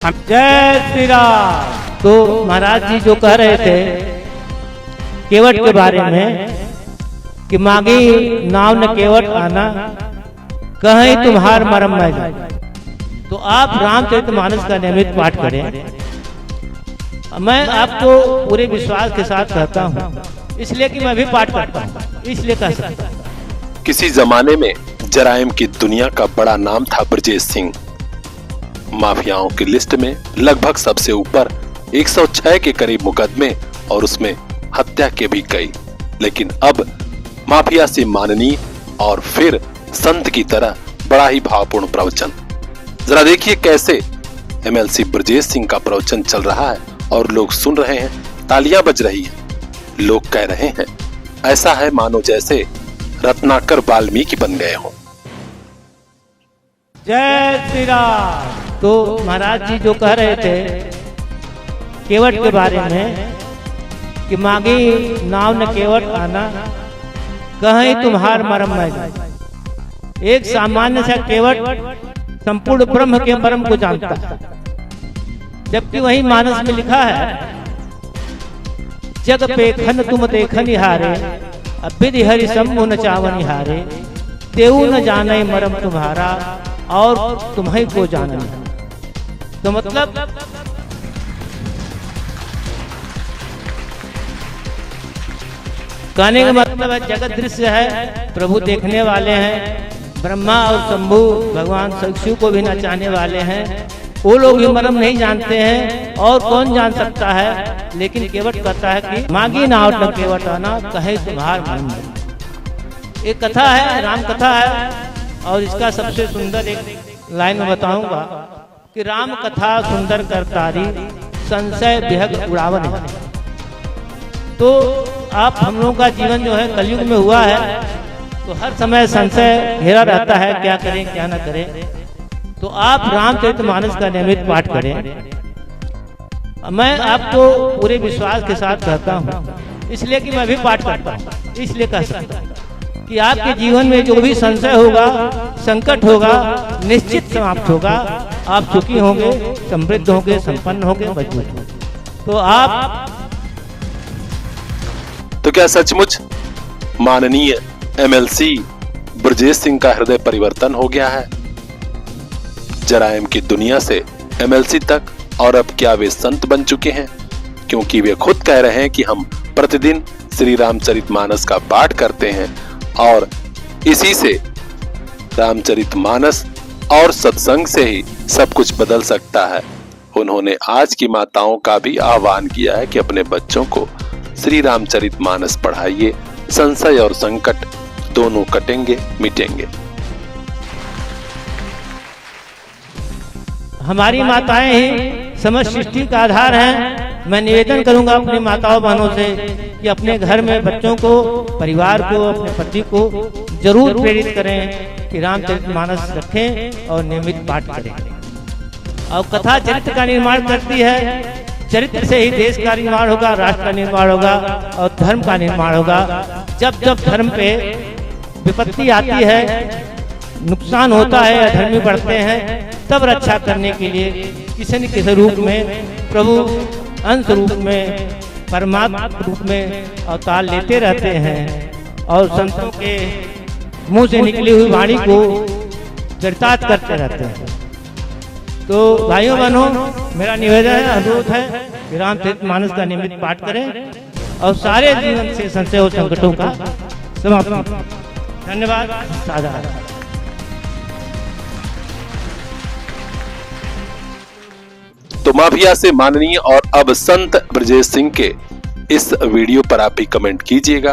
जय श्री राम। तो महाराज जी जो कह रहे थे केवट के बारे में कि मांगी नाव न केवट आना कहीं तुम्हार मरम में जाए, तो आप रामचरितमानस का नियमित पाठ करें। मैं आपको पूरे विश्वास के साथ कहता हूँ, इसलिए कि मैं भी पाठ करता हूँ, इसलिए कह सकता हूँ। किसी जमाने में जराइम की दुनिया का बड़ा नाम था ब्रजेश सिंह। माफियाओं की लिस्ट में लगभग सबसे ऊपर 106 के करीब मुकदमे और उसमें हत्या के भी कई। लेकिन अब माफिया से माननीय और फिर संत की तरह बड़ा ही भावपूर्ण प्रवचन। जरा देखिए कैसे एमएलसी ब्रजेश सिंह का प्रवचन चल रहा है और लोग सुन रहे हैं, तालियां बज रही हैं। लोग कह रहे हैं ऐसा है मानो जैसे रत्नाकर वाल्मीकि बन गए हों। जय श्री राम। तो महाराज जी जो कह रहे थे केवट के बारे में कि मांगी नाव न केवट आना कहीं तुम्हार मरम में जाए। एक सामान्य सा केवट संपूर्ण ब्रह्म के मरम को जानता है, जबकि वही मानस में लिखा है जग पेखन तुम देखन हारे, अभिधि हरि शंभु न चावन हारे, तेऊ न जाने मरम तुम्हारा और तुम्हें को जानना। तो मतलब कहने का मतलब है जगत दृश्य है, प्रभु देखने वाले हैं, ब्रह्मा और शंभु भगवान शिव को भी नचाने वाले हैं। वो लोग भी मरम नहीं जानते हैं और कौन जान सकता है। लेकिन केवट कहता है कि मांगी नाव न केवट आना कहे तुम्हार मन। एक कथा है, राम कथा है, और इसका सबसे सुंदर एक लाइन में बताऊंगा कि राम कथा सुंदर करतारी संशय विहग उड़ावन है। तो आप हम लोगों का जीवन जो है कलयुग में हुआ है, तो हर समय संशय घेरा रहता है, क्या करें क्या ना करें। तो आप रामचरितमानस का नियमित पाठ करें। मैं आपको पूरे विश्वास के साथ कहता हूँ, इसलिए कि मैं भी पाठ करता हूँ, इसलिए कह सकता हूँ कि आपके जीवन में जो भी संशय होगा, संकट होगा, निश्चित समाप्त होगा। आप सुखी होंगे, समृद्ध होंगे, संपन्न होंगे, मजबूत होंगे। तो आप तो क्या सचमुच माननीय एमएलसी ब्रजेश सिंह का हृदय परिवर्तन हो गया है? जराइम की दुनिया से एमएलसी तक, और अब क्या वे संत बन चुके हैं? क्योंकि वे खुद कह रहे हैं कि हम प्रतिदिन श्री रामचरितमानस का पाठ करते हैं और इसी से रामचरितमानस और सत्संग से ही सब कुछ बदल सकता है। उन्होंने आज की माताओं का भी आह्वान किया है कि अपने बच्चों को श्री रामचरितमानस पढ़ाइए, संशय और संकट दोनों कटेंगे, मिटेंगे। हमारी माताएं ही समस्त सृष्टि का आधार हैं। मैं निवेदन करूंगा अपनी माताओं बहनों से कि अपने घर में बच्चों को, परिवार को, अपने पति को जरूर प्रेरित करें कि रामचरितमानस रखें और नियमित पाठ करें। और कथा चरित्र का निर्माण करती है, चरित्र से ही देश का निर्माण होगा, राष्ट्र का निर्माण होगा और धर्म का निर्माण होगा। जब जब धर्म पे विपत्ति आती है, नुकसान होता है, अधर्मी बढ़ते हैं, तब रक्षा करने के लिए किसी न किसी रूप में प्रभु अंश रूप में, परमात्मा रूप में अवतार लेते रहते हैं और संतों के मुंह से निकली हुई वाणी को चरितार्थ करते रहते हैं। तो भाइयों बहनों, मेरा निवेदन है, अनुरोध है कि रामचरितमानस का नियमित पाठ करें और सारे जीवन से संशय और संकटों का समाप्ति। धन्यवाद। साधा तो माफिया से माननीय और अब संत ब्रजेश सिंह के इस वीडियो पर आप भी कमेंट कीजिएगा।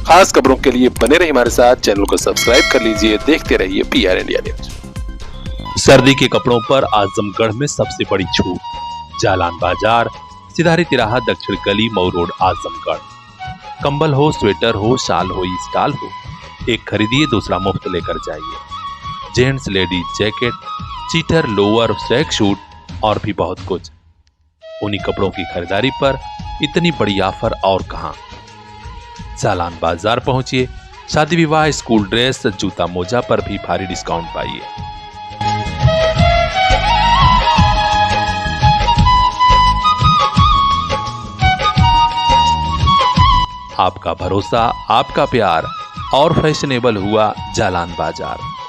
खास खबरों के लिए बने रहिए हमारे साथ, चैनल को सब्सक्राइब कर लीजिए, देखते रहिए PR इंडिया न्यूज। सर्दी के कपड़ों पर आजमगढ़ में सबसे बड़ी छूट। जालान बाजार, सिधारी तिराहा, दक्षिण गली, मऊ रोड, आजमगढ़। कंबल हो, स्वेटर हो, शाल हो, स्टाल हो, एक खरीदिए दूसरा मुफ्त लेकर जाइए। Gents ladies jacket, sweater, lower, tracksuit और भी बहुत कुछ। उन्हीं कपड़ों की खरीदारी पर इतनी बड़ी ऑफर और कहां। जालान बाजार पहुंचिए, शादी विवाह, स्कूल ड्रेस, जूता मोजा पर भी भारी डिस्काउंट पाइए। आपका भरोसा, आपका प्यार और फैशनेबल हुआ जालान बाजार।